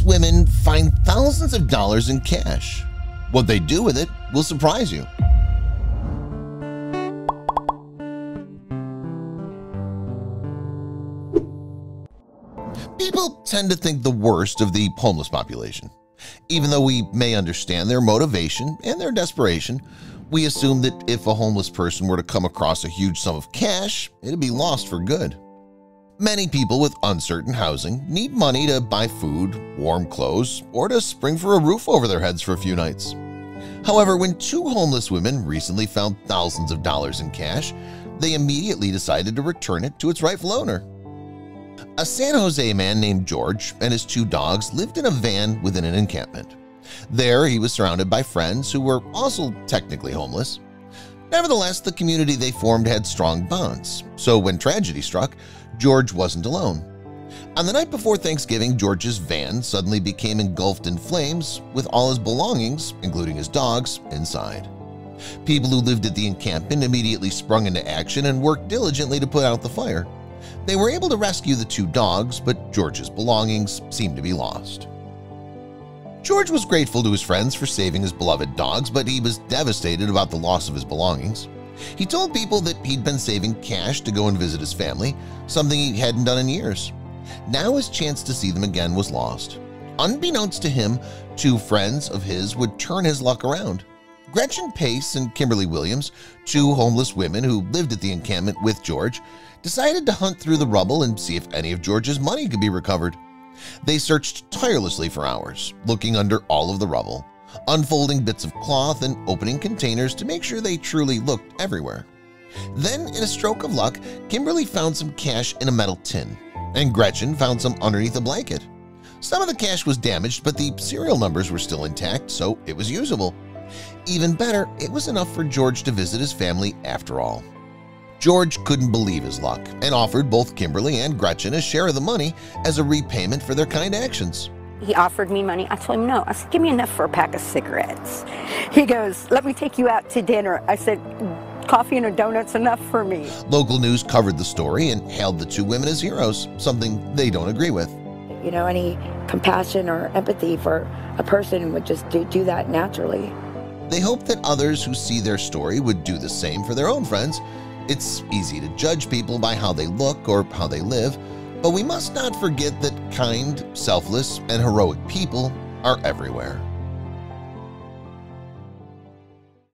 homeless women find thousands of dollars in cash. What they do with it will surprise you. People tend to think the worst of the homeless population. Even though we may understand their motivation and their desperation, we assume that if a homeless person were to come across a huge sum of cash, it'd be lost for good. Many people with uncertain housing need money to buy food, warm clothes, or to spring for a roof over their heads for a few nights. However, when two homeless women recently found thousands of dollars in cash, they immediately decided to return it to its rightful owner. A San Jose man named George and his two dogs lived in a van within an encampment. There, he was surrounded by friends who were also technically homeless. Nevertheless, the community they formed had strong bonds, so when tragedy struck, George wasn't alone. On the night before Thanksgiving, George's van suddenly became engulfed in flames with all his belongings, including his dogs, inside. People who lived at the encampment immediately sprung into action and worked diligently to put out the fire. They were able to rescue the two dogs, but George's belongings seemed to be lost. George was grateful to his friends for saving his beloved dogs, but he was devastated about the loss of his belongings. He told people that he'd been saving cash to go and visit his family, something he hadn't done in years. Now his chance to see them again was lost. Unbeknownst to him, two friends of his would turn his luck around. Gretchen Pace and Kimberly Williams, two homeless women who lived at the encampment with George, decided to hunt through the rubble and see if any of George's money could be recovered. They searched tirelessly for hours, looking under all of the rubble, unfolding bits of cloth and opening containers to make sure they truly looked everywhere. Then, in a stroke of luck, Kimberly found some cash in a metal tin, and Gretchen found some underneath a blanket. Some of the cash was damaged, but the serial numbers were still intact, so it was usable. Even better, it was enough for George to visit his family after all. George couldn't believe his luck and offered both Kimberly and Gretchen a share of the money as a repayment for their kind actions. He offered me money. I told him no. I said, give me enough for a pack of cigarettes. He goes, let me take you out to dinner. I said, coffee and a donut's enough for me. Local news covered the story and hailed the two women as heroes, something they don't agree with. You know, any compassion or empathy for a person would just do that naturally. They hope that others who see their story would do the same for their own friends. It's easy to judge people by how they look or how they live, but we must not forget that kind, selfless, and heroic people are everywhere.